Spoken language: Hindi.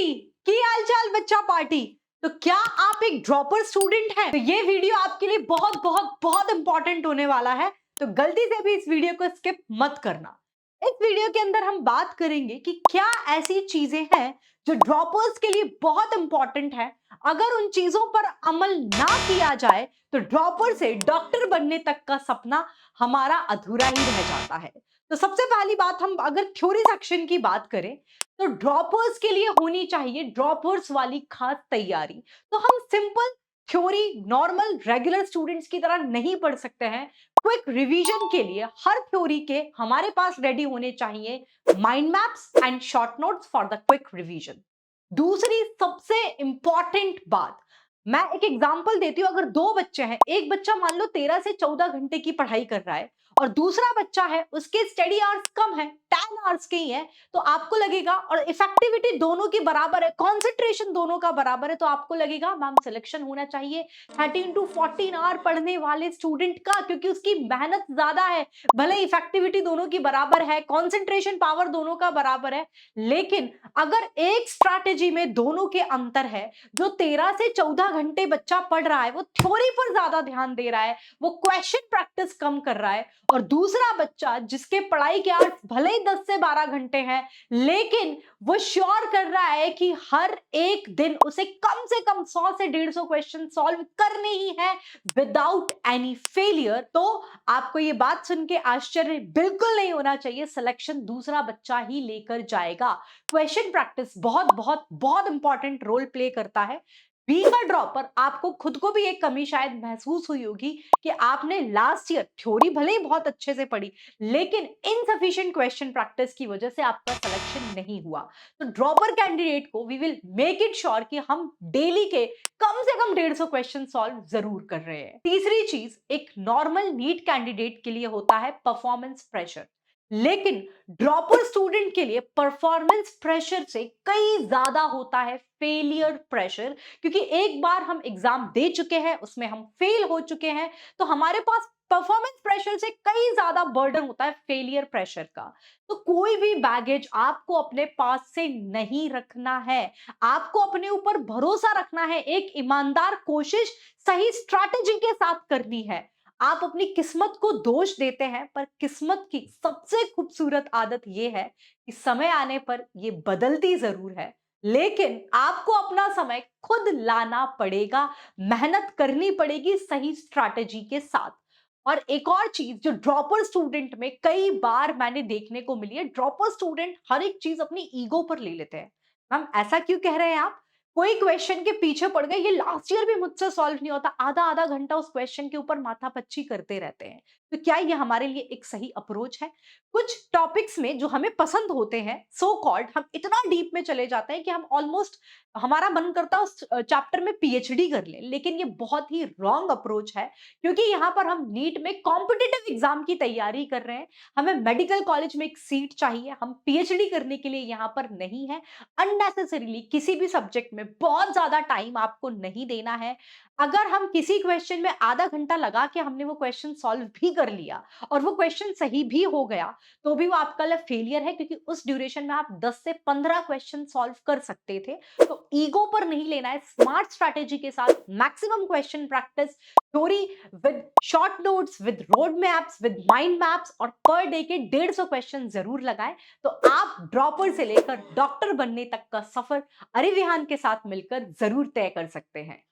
पार्टी। की हालचाल बच्चा पार्टी। तो क्या आप एक ड्रॉपर स्टूडेंट हैं? तो ये वीडियो आपके लिए बहुत बहुत बहुत इंपॉर्टेंट होने वाला है, तो गलती से भी इस वीडियो को स्किप मत करना। इस वीडियो के अंदर हम बात करेंगे कि क्या ऐसी चीजें हैं जो ड्रॉपर्स के लिए बहुत इंपॉर्टेंट है। अगर उन चीजों पर अमल ना किया जाए तो ड्रॉपर से डॉक्टर बनने तक का सपना हमारा अधूरा ही रह जाता है। तो सबसे पहली बात, हम अगर थ्योरी सेक्शन की बात करें तो ड्रॉपर्स के लिए होनी चाहिए ड्रॉपर्स वाली खास तैयारी। तो हम simple theory normal regular students की तरह नहीं पढ़ सकते हैं। क्विक रिवीजन के लिए हर थ्योरी के हमारे पास रेडी होने चाहिए mind maps and short notes for the quick revision. दूसरी सबसे इंपॉर्टेंट बात, मैं एक एग्जांपल देती हूं। अगर दो बच्चे हैं, एक बच्चा मान लो 13 से 14 घंटे की पढ़ाई कर रहा है और दूसरा बच्चा है उसके स्टडी आवर्स कम है, 10 आवर्स के ही है, तो आपको लगेगा, और इफेक्टिविटी दोनों की बराबर है, कंसंट्रेशन दोनों का बराबर है, तो आपको लगेगा मैम सिलेक्शन होना चाहिए 13 टू 14 आवर पढ़ने वाले स्टूडेंट का, क्योंकि उसकी मेहनत ज्यादा है। भले इफेक्टिविटी दोनों की बराबर है, कंसंट्रेशन पावर दोनों का बराबर है, लेकिन अगर एक स्ट्रैटेजी में दोनों के अंतर है, जो 13 से 14 घंटे बच्चा पढ़ रहा है वो थ्योरी पर ज्यादा ध्यान दे रहा है, वो क्वेश्चन प्रैक्टिस कम कर रहा है, और दूसरा बच्चा जिसके पढ़ाई के आवर्स भले ही 10 से 12 घंटे हैं, लेकिन वो श्योर कर रहा है कि हर एक दिन उसे कम से कम 100 से 150 क्वेश्चन सॉल्व करने ही है विदाउट एनी फेलियर। तो आपको ये बात सुन के आश्चर्य बिल्कुल नहीं होना चाहिए, सिलेक्शन दूसरा बच्चा ही लेकर जाएगा। क्वेश्चन प्रैक्टिस बहुत बहुत बहुत इंपॉर्टेंट रोल प्ले करता है। बीइंग अ ड्रॉपर आपको खुद को भी एक कमी शायद महसूस हुई होगी कि आपने लास्ट ईयर थ्योरी भले ही बहुत अच्छे से पढ़ी, लेकिन इनसफिशिएंट क्वेश्चन प्रैक्टिस की वजह से आपका सिलेक्शन नहीं हुआ। तो ड्रॉपर कैंडिडेट को we will make it sure कि हम डेली के कम से कम 150 क्वेश्चन सॉल्व जरूर कर रहे हैं। तीसरी चीज, एक नॉर्मल नीट कैंडिडेट के लिए होता है परफॉर्मेंस प्रेशर, लेकिन ड्रॉपर स्टूडेंट के लिए परफॉर्मेंस प्रेशर से कई ज्यादा होता है फेलियर प्रेशर, क्योंकि एक बार हम एग्जाम दे चुके हैं, उसमें हम फेल हो चुके हैं, तो हमारे पास परफॉर्मेंस प्रेशर से कई ज्यादा बर्डन होता है फेलियर प्रेशर का। तो कोई भी बैगेज आपको अपने पास से नहीं रखना है, आपको अपने ऊपर भरोसा रखना है, एक ईमानदार कोशिश सही स्ट्रैटेजी के साथ करनी है। आप अपनी किस्मत को दोष देते हैं, पर किस्मत की सबसे खूबसूरत आदत यह है कि समय आने पर यह बदलती जरूर है, लेकिन आपको अपना समय खुद लाना पड़ेगा, मेहनत करनी पड़ेगी सही स्ट्रैटेजी के साथ। और एक और चीज जो ड्रॉपर स्टूडेंट में कई बार मैंने देखने को मिली है, ड्रॉपर स्टूडेंट हर एक चीज अपनी ईगो पर ले लेते हैं। मैम ऐसा क्यों कह रहे हैं आप? कोई क्वेश्चन के पीछे पड़ गए, ये लास्ट ईयर भी मुझसे सॉल्व नहीं होता, आधा आधा घंटा उस क्वेश्चन के ऊपर माथापच्ची करते रहते हैं। तो क्या ये हमारे लिए एक सही अप्रोच है? कुछ टॉपिक्स में जो हमें पसंद होते हैं, सो कॉल्ड हम इतना डीप में चले जाते हैं कि हम ऑलमोस्ट, हमारा मन करता है उस चैप्टर में पीएचडी कर लें, लेकिन ये बहुत ही रॉन्ग अप्रोच है, क्योंकि यहाँ पर हम नीट में कॉम्पिटिटिव एग्जाम की तैयारी कर रहे हैं। हमें मेडिकल कॉलेज में एक सीट चाहिए, हम पीएचडी करने के लिए यहाँ पर नहीं है। अननेसेसरीली किसी भी सब्जेक्ट में बहुत ज्यादा टाइम आपको नहीं देना है। अगर हम किसी क्वेश्चन में आधा घंटा लगा के हमने वो क्वेश्चन सॉल्व भी कर लिया और वो क्वेश्चन सही भी हो गया, तो भी वो आपका लिए फेलियर है, क्योंकि उस ड्यूरेशन में आप 10 से 15 क्वेश्चन सॉल्व कर सकते थे। तो ईगो पर नहीं लेना है, स्मार्ट स्ट्रैटेजी के साथ maximum question practice, theory with short notes, with road maps, with mind maps, और पर डे के 150 क्वेश्चन जरूर लगाएं। तो आप ड्रॉपर से लेकर डॉक्टर बनने तक का सफर अरे विहान के साथ मिलकर जरूर तय कर सकते हैं।